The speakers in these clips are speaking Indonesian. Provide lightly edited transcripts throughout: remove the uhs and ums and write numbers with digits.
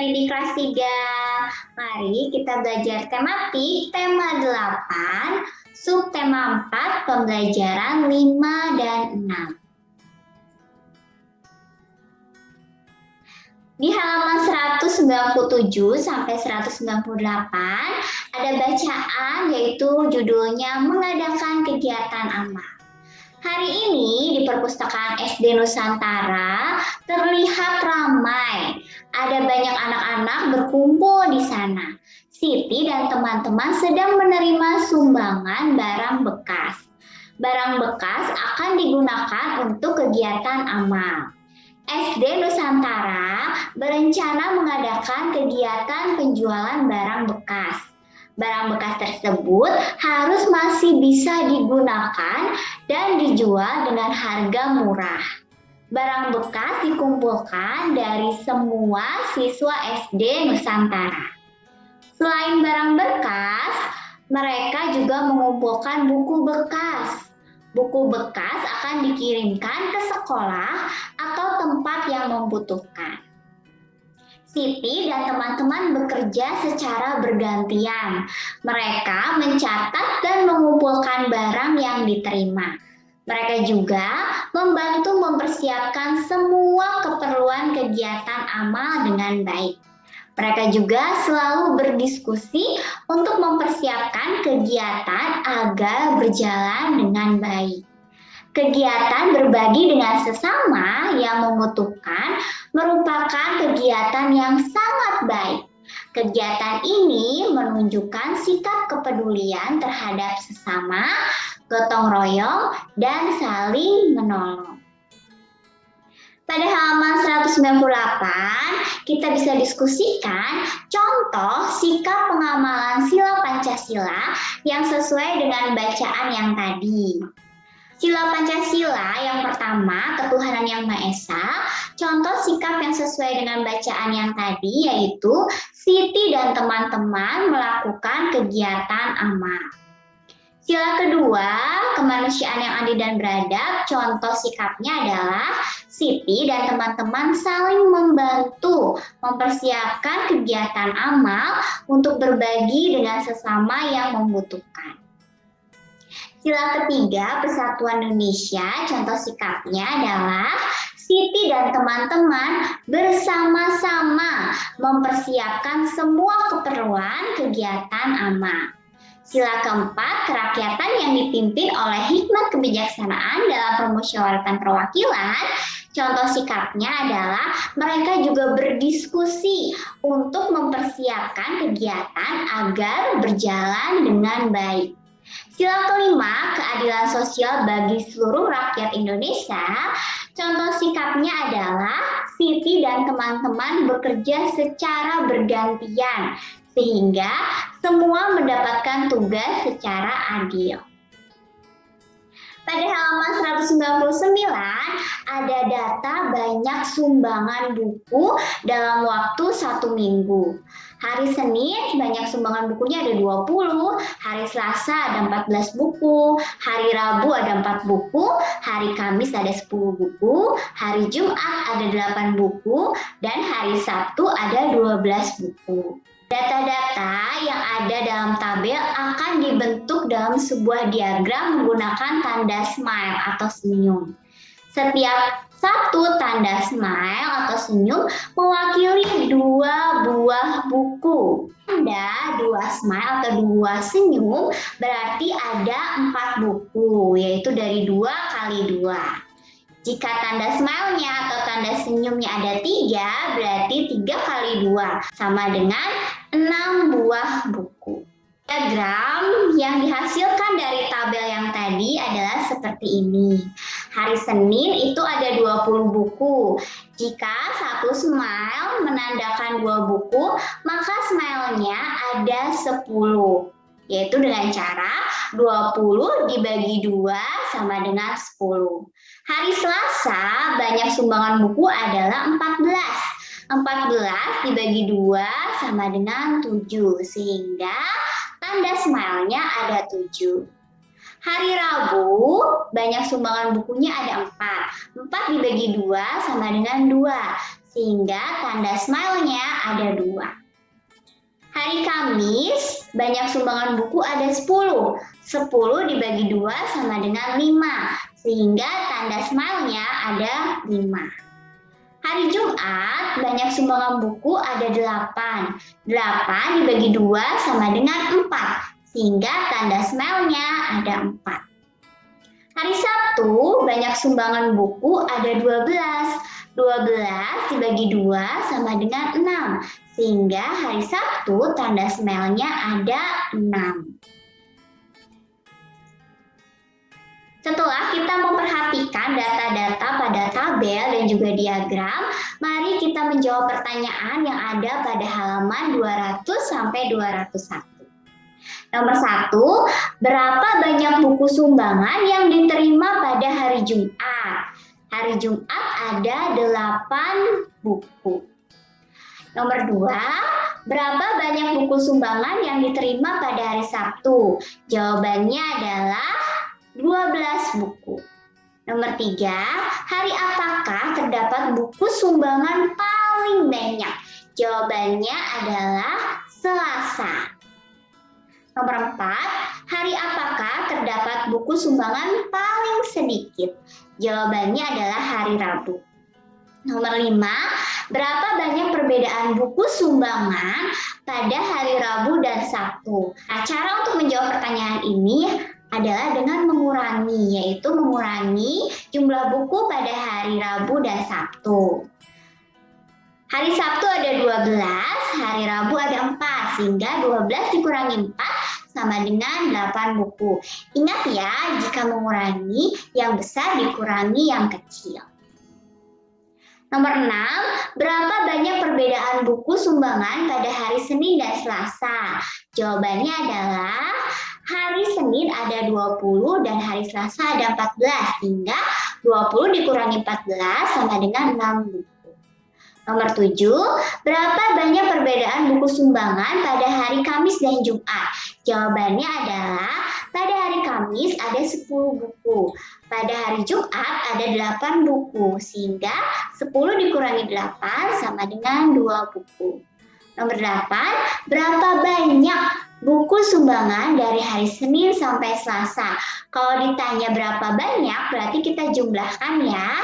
tadi di kelas 3. Mari kita belajar tematik tema 8, subtema 4, pembelajaran 5 dan 6. Di halaman 197 sampai 198 ada bacaan yaitu judulnya mengadakan kegiatan amal. Hari ini di perpustakaan SD Nusantara terlihat ramai. Ada banyak anak-anak berkumpul di sana. Siti dan teman-teman sedang menerima sumbangan barang bekas. Barang bekas akan digunakan untuk kegiatan amal. SD Nusantara berencana mengadakan kegiatan penjualan barang bekas. Barang bekas tersebut harus masih bisa digunakan dan dijual dengan harga murah. Barang bekas dikumpulkan dari semua siswa SD Nusantara. Selain barang bekas, mereka juga mengumpulkan buku bekas. Buku bekas akan dikirimkan ke sekolah atau tempat yang membutuhkan. Siti dan teman-teman bekerja secara bergantian. Mereka mencatat dan mengumpulkan barang yang diterima. Mereka juga membantu mempersiapkan semua keperluan kegiatan amal dengan baik. Mereka juga selalu berdiskusi untuk mempersiapkan kegiatan agar berjalan dengan baik. Kegiatan berbagi dengan sesama yang membutuhkan merupakan kegiatan yang sangat baik. Kegiatan ini menunjukkan sikap kepedulian terhadap sesama, gotong royong, dan saling menolong. Pada halaman 198, kita bisa diskusikan contoh sikap pengamalan sila Pancasila yang sesuai dengan bacaan yang tadi. Sila Pancasila yang pertama, ketuhanan yang Maha Esa. Contoh sikap yang sesuai dengan bacaan yang tadi yaitu Siti dan teman-teman melakukan kegiatan amal. Sila kedua, kemanusiaan yang adil dan beradab. Contoh sikapnya adalah Siti dan teman-teman saling membantu mempersiapkan kegiatan amal untuk berbagi dengan sesama yang membutuhkan. Sila ketiga, Persatuan Indonesia, contoh sikapnya adalah Siti dan teman-teman bersama-sama mempersiapkan semua keperluan kegiatan amal. Sila keempat, kerakyatan yang dipimpin oleh hikmat kebijaksanaan dalam permusyawaratan perwakilan. Contoh sikapnya adalah mereka juga berdiskusi untuk mempersiapkan kegiatan agar berjalan dengan baik. Sila kelima, keadilan sosial bagi seluruh rakyat Indonesia. Contoh sikapnya adalah Siti dan teman-teman bekerja secara bergantian sehingga semua mendapatkan tugas secara adil. Pada halaman 199 ada data banyak sumbangan buku dalam waktu 1 minggu. Hari Senin banyak sumbangan bukunya ada 20, hari Selasa ada 14 buku, hari Rabu ada 4 buku, hari Kamis ada 10 buku, hari Jumat ada 8 buku, dan hari Sabtu ada 12 buku. Data-data yang ada dalam tabel akan dibentuk dalam sebuah diagram menggunakan tanda smile atau senyum. Setiap satu tanda smile atau senyum mewakili 2 buah buku. Tanda 2 smile atau 2 senyum berarti ada 4 buku, yaitu dari 2 kali 2. Jika tanda smile-nya atau tanda senyumnya ada 3, berarti 3 kali 2 sama dengan 6 buah buku. Diagram yang dihasilkan dari tabel yang tadi adalah seperti ini. Hari Senin itu ada 20 buku. Jika satu smile menandakan 2 buku, maka smile-nya ada 10. Yaitu dengan cara 20 dibagi 2 sama dengan 10. Hari Selasa banyak sumbangan buku adalah 14. 14 dibagi 2 sama dengan 7, sehingga tanda smile-nya ada 7. Hari Rabu banyak sumbangan bukunya ada 4. 4 dibagi 2 sama dengan 2, sehingga tanda smile-nya ada 2. Hari Kamis, banyak sumbangan buku ada 10. 10 dibagi 2 sama dengan 5, sehingga tanda smile-nya ada 5. Hari Jumat, banyak sumbangan buku ada 8. 8 dibagi 2 sama dengan 4, sehingga tanda smile-nya ada 4. Hari Sabtu, banyak sumbangan buku ada 12. 12 dibagi 2 sama dengan 6, sehingga hari Sabtu tanda smile-nya ada 6. Setelah kita memperhatikan data-data pada tabel dan juga diagram, mari kita menjawab pertanyaan yang ada pada halaman 200 sampai 201. Nomor 1, berapa banyak buku sumbangan yang diterima pada hari Jumat? Hari Jumat ada 8 buku. Nomor 2, berapa banyak buku sumbangan yang diterima pada hari Sabtu? Jawabannya adalah 12 buku. Nomor 3, hari apakah terdapat buku sumbangan paling banyak? Jawabannya adalah Selasa. Nomor 4, hari apakah terdapat buku sumbangan paling sedikit? Jawabannya adalah hari Rabu. Nomor 5, berapa banyak perbedaan buku sumbangan pada hari Rabu dan Sabtu? Nah, cara untuk menjawab pertanyaan ini adalah dengan mengurangi, yaitu mengurangi jumlah buku pada hari Rabu dan Sabtu. Hari Sabtu ada 12, hari Rabu ada 4, sehingga 12 dikurangi 4 sama dengan 8 buku. Ingat ya, jika mengurangi, yang besar dikurangi yang kecil. Nomor 6, berapa banyak perbedaan buku sumbangan pada hari Senin dan Selasa? Jawabannya adalah hari Senin ada 20 dan hari Selasa ada 14, sehingga 20 dikurangi 14 sama dengan 6 buku. Nomor 7, berapa banyak perbedaan buku sumbangan pada hari Kamis dan Jumat? Jawabannya adalah pada hari Kamis ada 10 buku, pada hari Jumat ada 8 buku, sehingga 10 dikurangi 8 sama dengan 2 buku. Nomor 8, berapa banyak buku sumbangan dari hari Senin sampai Selasa? Kalau ditanya berapa banyak, berarti kita jumlahkan ya.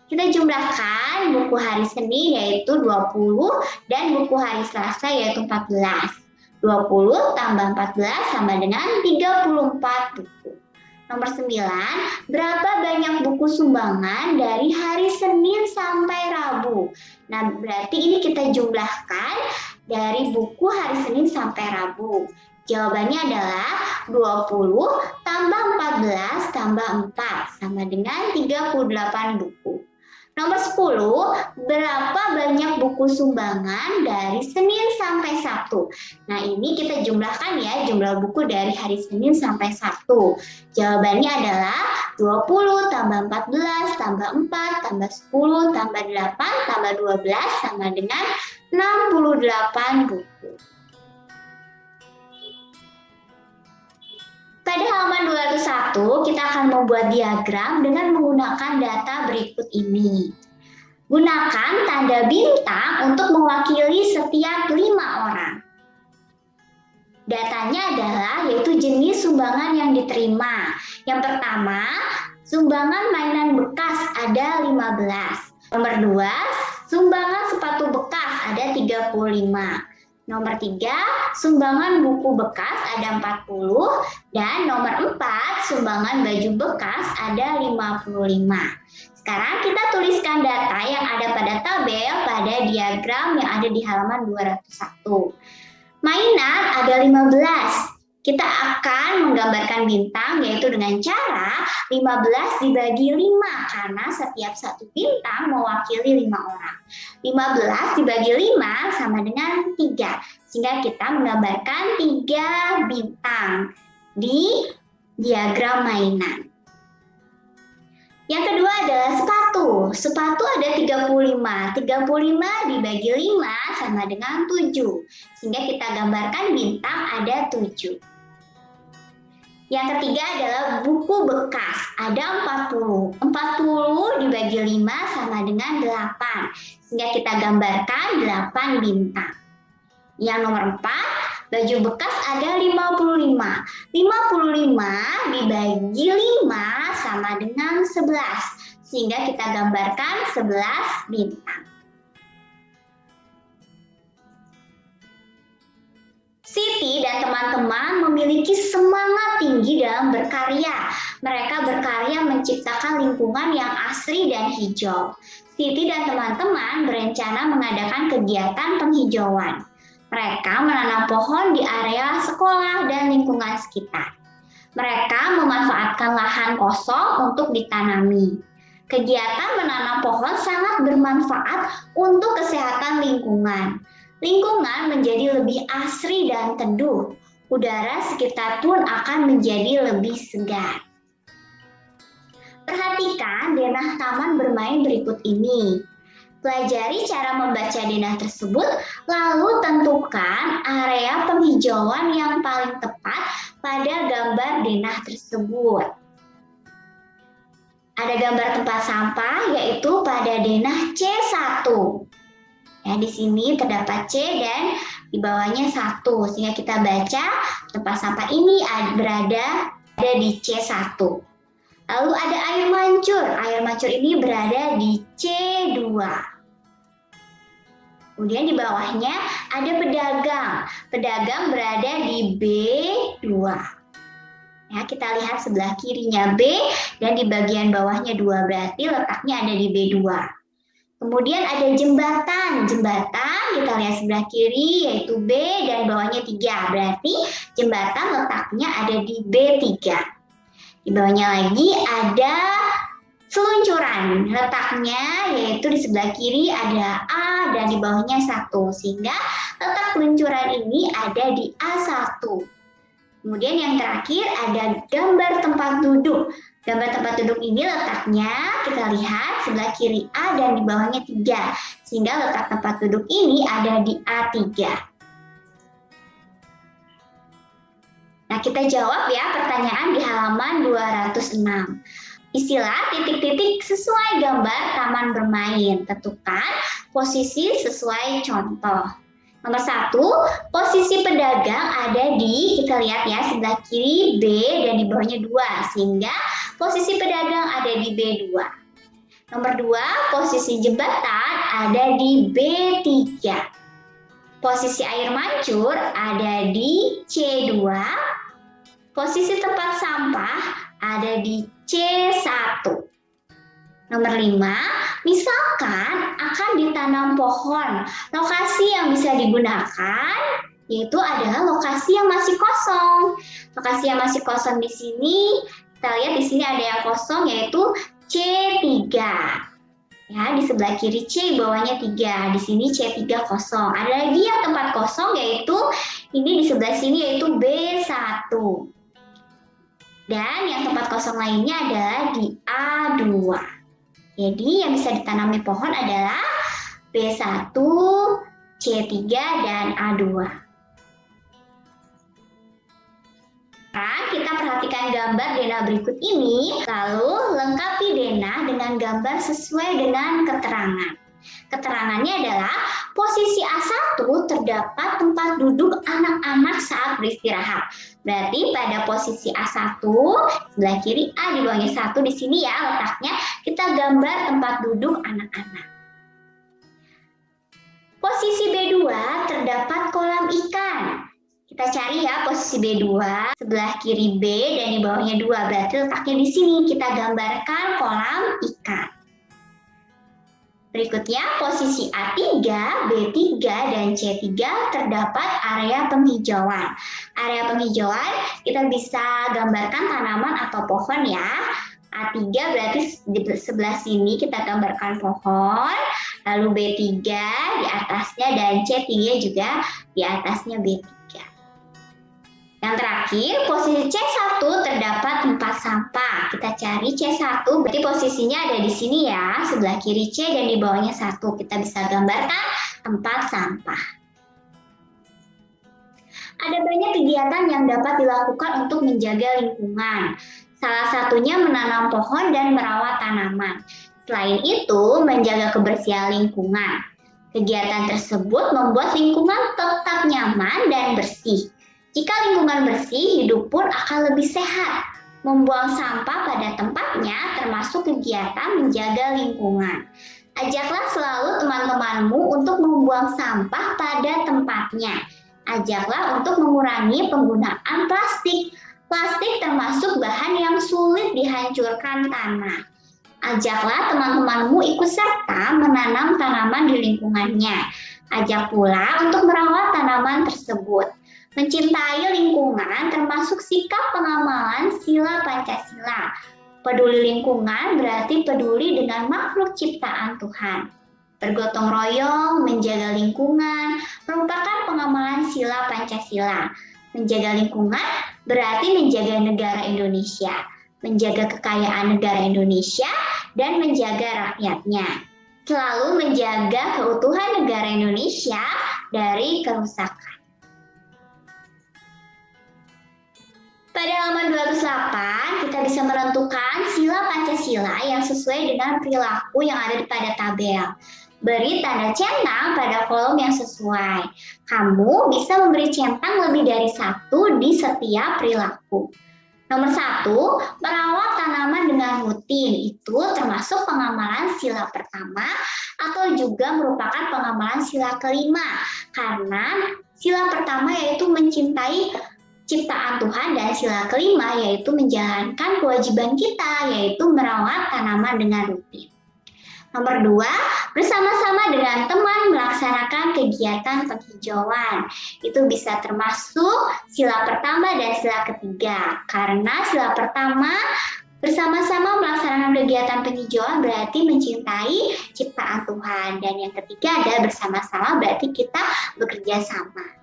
Kita jumlahkan buku hari Senin yaitu 20 dan buku hari Selasa yaitu 14. 20 tambah 14 sama dengan 34 buku. Nomor 9, berapa banyak buku sumbangan dari hari Senin sampai Rabu? Nah, berarti ini kita jumlahkan dari buku hari Senin sampai Rabu. Jawabannya adalah 20 tambah 14 tambah 4 sama dengan 38 buku. Nomor 10, berapa banyak buku sumbangan dari Senin sampai Sabtu? Nah, ini kita jumlahkan ya, jumlah buku dari hari Senin sampai Sabtu. Jawabannya adalah 20 tambah 14 tambah 4 tambah 10 tambah 8 tambah 12 sama dengan 68 buku. Pada halaman 201, kita akan membuat diagram dengan menggunakan data berikut ini. Gunakan tanda bintang untuk mewakili setiap 5 orang. Datanya adalah yaitu jenis sumbangan yang diterima. Yang pertama, sumbangan mainan bekas ada 15. Nomor 2, sumbangan sepatu bekas ada 35. Nomor 3, sumbangan buku bekas ada 40. Dan nomor 4, sumbangan baju bekas ada 55. Sekarang kita tuliskan data yang ada pada tabel pada diagram yang ada di halaman 201. Mainan ada 15. Kita akan menggambarkan bintang yaitu dengan cara 15 dibagi 5 karena setiap satu bintang mewakili 5 orang. 15 dibagi 5 sama dengan 3. Sehingga kita menggambarkan 3 bintang di diagram mainan. Yang kedua adalah sepatu. Sepatu ada 35. 35 dibagi 5 sama dengan 7. Sehingga kita gambarkan bintang ada 7. Yang ketiga adalah buku bekas, ada 40. 40 dibagi 5 sama dengan 8. sehingga kita gambarkan 8 bintang. Yang nomor 4, baju bekas ada 55. 55 dibagi 5 sama dengan 11, sehingga kita gambarkan 11 bintang. Siti dan teman-teman memiliki semangat tinggi dalam berkarya. Mereka berkarya menciptakan lingkungan yang asri dan hijau. Siti dan teman-teman berencana mengadakan kegiatan penghijauan. Mereka menanam pohon di area sekolah dan lingkungan sekitar. Mereka memanfaatkan lahan kosong untuk ditanami. Kegiatan menanam pohon sangat bermanfaat untuk kesehatan lingkungan. Lingkungan menjadi lebih asri dan teduh. Udara sekitar pun akan menjadi lebih segar. Perhatikan denah taman bermain berikut ini. Pelajari cara membaca denah tersebut, lalu tentukan area penghijauan yang paling tepat pada gambar denah tersebut. Ada gambar tempat sampah, yaitu pada denah C1. Ya, di sini terdapat C dan di bawahnya 1, sehingga kita baca tempat sampah ini berada di C1. Lalu ada air mancur ini berada di C2. Kemudian di bawahnya ada pedagang berada di B2. Ya, kita lihat sebelah kirinya B dan di bagian bawahnya 2, berarti letaknya ada di B2. Kemudian ada jembatan kita lihat sebelah kiri yaitu B dan bawahnya 3, berarti jembatan letaknya ada di B3. Di bawahnya lagi ada seluncuran, letaknya yaitu di sebelah kiri ada A dan di bawahnya 1, sehingga letak seluncuran ini ada di A1. Kemudian yang terakhir ada gambar tempat duduk. Gambar tempat duduk ini letaknya kita lihat sebelah kiri A dan di bawahnya 3, sehingga letak tempat duduk ini ada di A3. Nah, kita jawab ya pertanyaan di halaman 206. Istilah titik-titik sesuai gambar taman bermain. Tentukan posisi sesuai contoh. Nomor 1, posisi pedagang ada di, kita lihat ya, sebelah kiri B dan di bawahnya 2, sehingga posisi pedagang ada di B2. Nomor 2, posisi jembatan ada di B3. Posisi air mancur ada di C2. Posisi tempat sampah ada di C1. Nomor 5, misalkan akan ditanam pohon. Lokasi yang bisa digunakan yaitu adalah lokasi yang masih kosong. Lokasi yang masih kosong di sini, kita lihat di sini ada yang kosong yaitu C3. Ya, di sebelah kiri C, bawahnya 3. Di sini C3 kosong. Ada lagi yang tempat kosong yaitu ini di sebelah sini yaitu B1. Dan yang tempat kosong lainnya adalah di A2. Jadi yang bisa ditanami pohon adalah B1, C3, dan A2. Sekarang kita perhatikan gambar denah berikut ini, lalu lengkapi denah dengan gambar sesuai dengan keterangan. Keterangannya adalah posisi A1 terdapat tempat duduk anak-anak saat beristirahat. Berarti pada posisi A1 sebelah kiri A di bawahnya 1 di sini ya letaknya, kita gambar tempat duduk anak-anak. Posisi B2 terdapat kolam ikan. Kita cari ya posisi B2 sebelah kiri B dan di bawahnya 2, berarti letaknya di sini, kita gambarkan kolam ikan. Berikutnya, posisi A3, B3, dan C3 terdapat area penghijauan. Area penghijauan kita bisa gambarkan tanaman atau pohon ya. A3 berarti di sebelah sini kita gambarkan pohon, lalu B3 di atasnya dan C3 juga di atasnya B3. Yang terakhir, posisi C1 terdapat tempat sampah. Kita cari C1, berarti posisinya ada di sini ya, sebelah kiri C dan di bawahnya 1. Kita bisa gambarkan tempat sampah. Ada banyak kegiatan yang dapat dilakukan untuk menjaga lingkungan. Salah satunya menanam pohon dan merawat tanaman. Selain itu, menjaga kebersihan lingkungan. Kegiatan tersebut membuat lingkungan tetap nyaman dan bersih. Jika lingkungan bersih, hidup pun akan lebih sehat. Membuang sampah pada tempatnya termasuk kegiatan menjaga lingkungan. Ajaklah selalu teman-temanmu untuk membuang sampah pada tempatnya. Ajaklah untuk mengurangi penggunaan plastik. Plastik termasuk bahan yang sulit dihancurkan tanah. Ajaklah teman-temanmu ikut serta menanam tanaman di lingkungannya. Ajak pula untuk merawat tanaman tersebut. Mencintai lingkungan termasuk sikap pengamalan sila Pancasila. Peduli lingkungan berarti peduli dengan makhluk ciptaan Tuhan. Bergotong royong, menjaga lingkungan merupakan pengamalan sila Pancasila. Menjaga lingkungan berarti menjaga negara Indonesia, menjaga kekayaan negara Indonesia, dan menjaga rakyatnya. Selalu menjaga keutuhan negara Indonesia dari kerusakan. Pada halaman 208, kita bisa menentukan sila Pancasila yang sesuai dengan perilaku yang ada pada tabel. Beri tanda centang pada kolom yang sesuai. Kamu bisa memberi centang lebih dari satu di setiap perilaku. Nomor 1, merawat tanaman dengan rutin. Itu termasuk pengamalan sila pertama atau juga merupakan pengamalan sila kelima. Karena sila pertama yaitu mencintai ciptaan Tuhan dan sila kelima yaitu menjalankan kewajiban kita yaitu merawat tanaman dengan rutin. Nomor 2, bersama-sama dengan teman melaksanakan kegiatan penghijauan. Itu bisa termasuk sila pertama dan sila ketiga. Karena sila pertama bersama-sama melaksanakan kegiatan penghijauan berarti mencintai ciptaan Tuhan. Dan yang ketiga adalah bersama-sama berarti kita bekerja sama.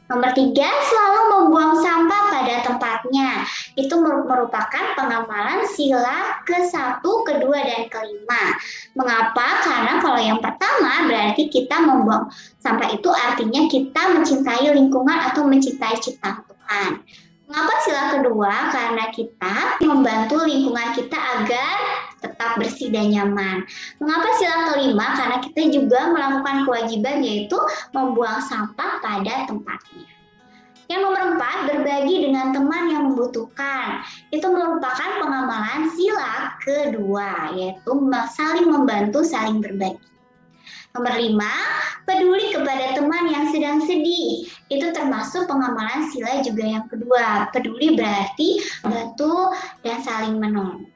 Nomor 3, selalu membuang sampah pada tempatnya. Itu merupakan pengamalan sila ke-1, ke-2, dan ke-5. Mengapa? Karena kalau yang pertama berarti kita membuang sampah itu artinya kita mencintai lingkungan atau mencintai ciptaan Tuhan. Mengapa sila kedua? Karena kita membantu lingkungan kita agar tetap bersih dan nyaman. Mengapa sila kelima? Karena kita juga melakukan kewajiban yaitu membuang sampah pada tempatnya. Yang nomor 4, berbagi dengan teman yang membutuhkan. Itu merupakan pengamalan sila kedua, yaitu saling membantu, saling berbagi. Nomor 5, peduli kepada teman yang sedang sedih. Itu termasuk pengamalan sila juga yang kedua. Peduli berarti membantu dan saling menolong.